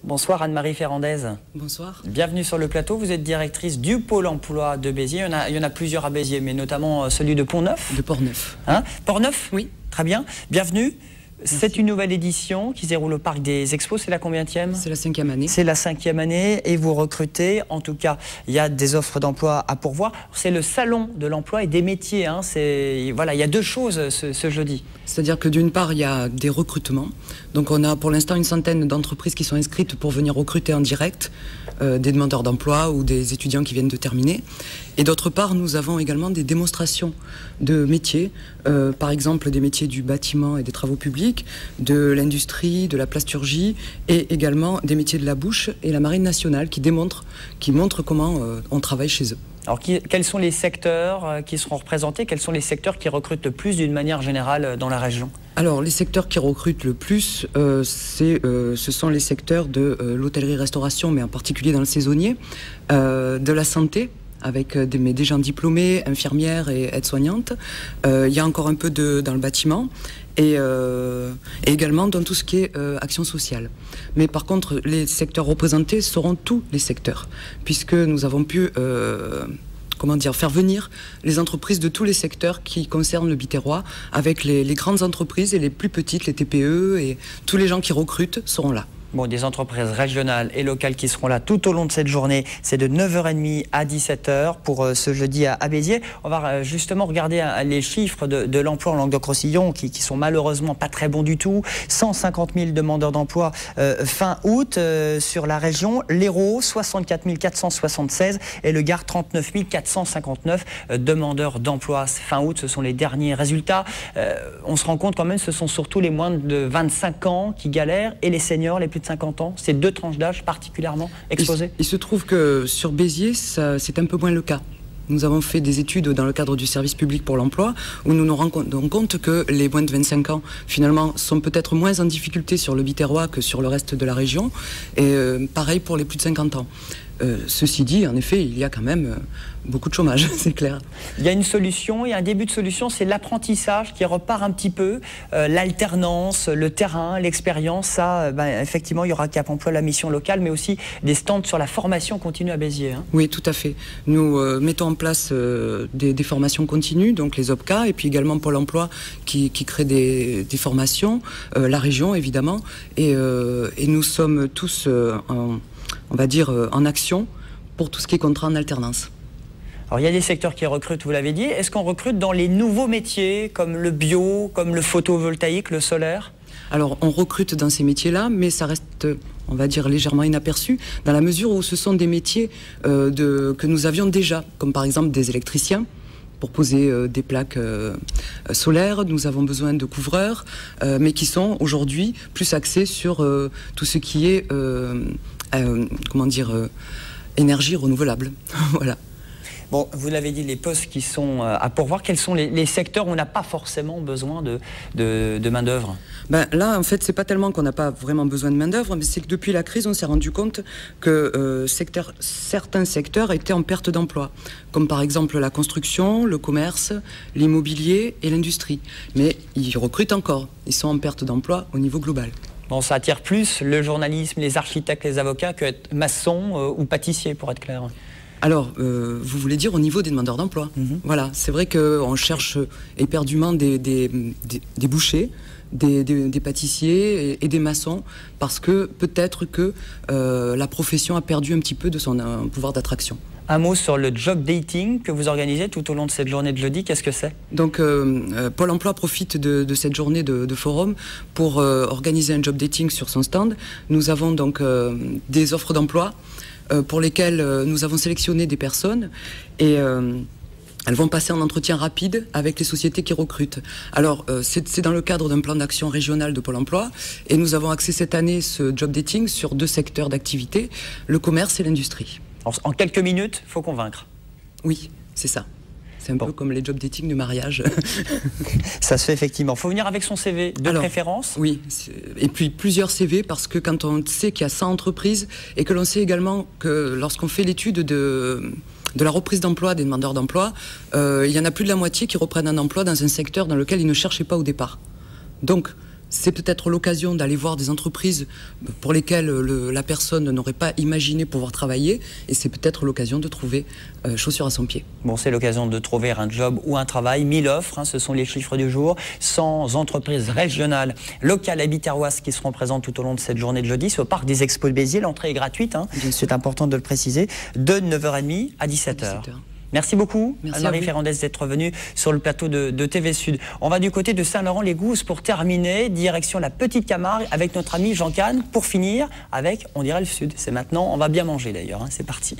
Bonsoir Anne-Marie Ferrandez. Bonsoir. Bienvenue sur le plateau. Vous êtes directrice du Pôle emploi de Béziers. Il y en a plusieurs à Béziers, mais notamment celui de Pont-Neuf. De Port-Neuf. Hein? Port-Neuf? Oui. Très bien. Bienvenue. C'est Merci. une nouvelle édition qui se déroule au Parc des Expos. C'est la combienième? C'est la 5e année. C'est la 5e année et vous recrutez. En tout cas, il y a des offres d'emploi à pourvoir. C'est le salon de l'emploi et des métiers. Hein. Voilà, il y a deux choses ce jeudi. C'est-à-dire que d'une part, il y a des recrutements. Donc on a pour l'instant une centaine d'entreprises qui sont inscrites pour venir recruter en direct des demandeurs d'emploi ou des étudiants qui viennent de terminer. Et d'autre part, nous avons également des démonstrations de métiers, par exemple des métiers du bâtiment et des travaux publics, de l'industrie, de la plasturgie et également des métiers de la bouche et la marine nationale qui montrent comment on travaille chez eux. Alors, quels sont les secteurs qui seront représentés? Quels sont les secteurs qui recrutent le plus d'une manière générale dans la région? Alors, les secteurs qui recrutent le plus, ce sont les secteurs de l'hôtellerie-restauration, mais en particulier dans le saisonnier, de la santé, avec des gens diplômés, infirmières et aides-soignantes. Il y a encore un peu dans le bâtiment. Et également dans tout ce qui est action sociale. Mais par contre, les secteurs représentés seront tous les secteurs, puisque nous avons pu faire venir les entreprises de tous les secteurs qui concernent le Biterrois, avec les grandes entreprises et les plus petites, les TPE, et tous les gens qui recrutent seront là. Bon, des entreprises régionales et locales qui seront là tout au long de cette journée. C'est de 9h30 à 17h pour ce jeudi à Béziers. On va justement regarder les chiffres de l'emploi en Languedoc-Roussillon qui sont malheureusement pas très bons du tout. 150 000 demandeurs d'emploi fin août sur la région. L'Hérault, 64 476 et le Gard, 39 459 demandeurs d'emploi fin août. Ce sont les derniers résultats. On se rend compte quand même ce sont surtout les moins de 25 ans qui galèrent et les seniors, les plus de 50 ans, ces deux tranches d'âge particulièrement exposées. Il se trouve que sur Béziers, c'est un peu moins le cas. Nous avons fait des études dans le cadre du service public pour l'emploi où nous nous rendons compte que les moins de 25 ans, finalement, sont peut-être moins en difficulté sur le Biterrois que sur le reste de la région. Et pareil pour les plus de 50 ans. Ceci dit, en effet, il y a quand même beaucoup de chômage, c'est clair. Il y a une solution, il y a un début de solution, c'est l'apprentissage qui repart un petit peu, l'alternance, le terrain, l'expérience. Ça, effectivement, il y aura Cap Emploi, la mission locale, mais aussi des stands sur la formation continue à Béziers. Hein. Oui, tout à fait. Nous mettons en place des formations continues, donc les OPCA, et puis également Pôle emploi qui crée des formations, la région évidemment, et nous sommes tous en action pour tout ce qui est contrat en alternance. Alors il y a des secteurs qui recrutent, vous l'avez dit. Est-ce qu'on recrute dans les nouveaux métiers comme le bio, comme le photovoltaïque, le solaire? Alors on recrute dans ces métiers-là, mais ça reste, on va dire, légèrement inaperçu, dans la mesure où ce sont des métiers que nous avions déjà, comme par exemple des électriciens. Pour poser des plaques solaires, nous avons besoin de couvreurs, mais qui sont aujourd'hui plus axés sur tout ce qui est énergie renouvelable. Voilà. Bon, vous l'avez dit, les postes qui sont à pourvoir, quels sont les secteurs où on n'a pas forcément besoin de main-d'œuvre? Là, en fait, c'est pas tellement qu'on n'a pas vraiment besoin de main-d'œuvre, mais c'est que depuis la crise, on s'est rendu compte que certains secteurs étaient en perte d'emploi, comme par exemple la construction, le commerce, l'immobilier et l'industrie. Mais ils recrutent encore, ils sont en perte d'emploi au niveau global. Bon, ça attire plus le journalisme, les architectes, les avocats que être maçon ou pâtissier, pour être clair. Alors, vous voulez dire au niveau des demandeurs d'emploi. Voilà, c'est vrai qu'on cherche éperdument des bouchers, des pâtissiers et des maçons, parce que peut-être que la profession a perdu un petit peu de son pouvoir d'attraction. Un mot sur le job dating que vous organisez tout au long de cette journée de jeudi, qu'est-ce que c'est? Donc Pôle emploi profite de cette journée de forum pour organiser un job dating sur son stand. Nous avons donc des offres d'emploi pour lesquelles nous avons sélectionné des personnes et elles vont passer en entretien rapide avec les sociétés qui recrutent. Alors, c'est dans le cadre d'un plan d'action régional de Pôle emploi et nous avons axé cette année ce job dating sur deux secteurs d'activité, le commerce et l'industrie. En quelques minutes, il faut convaincre. Oui, c'est ça. C'est un peu comme les job dating de mariage. Ça se fait effectivement. Il faut venir avec son CV de préférence. Oui, et puis plusieurs CV, parce que quand on sait qu'il y a 100 entreprises et que l'on sait également que lorsqu'on fait l'étude de la reprise d'emploi des demandeurs d'emploi, il y en a plus de la moitié qui reprennent un emploi dans un secteur dans lequel ils ne cherchaient pas au départ. Donc, c'est peut-être l'occasion d'aller voir des entreprises pour lesquelles la personne n'aurait pas imaginé pouvoir travailler, et c'est peut-être l'occasion de trouver chaussures à son pied. Bon, c'est l'occasion de trouver un job ou un travail. 1000 offres, ce sont les chiffres du jour. 100 entreprises régionales, locales et biterroises qui seront présentes tout au long de cette journée de jeudi. C'est au parc des Expos de Béziers. L'entrée est gratuite, c'est important de le préciser, de 9h30 à 17h. Merci beaucoup, Anne-Marie Ferrandez, d'être venue sur le plateau de TV Sud. On va du côté de Saint-Laurent-les-Gousses pour terminer. Direction la Petite Camargue avec notre ami Jean Canne. Pour finir avec, on dirait, le Sud. C'est maintenant, on va bien manger d'ailleurs. C'est parti.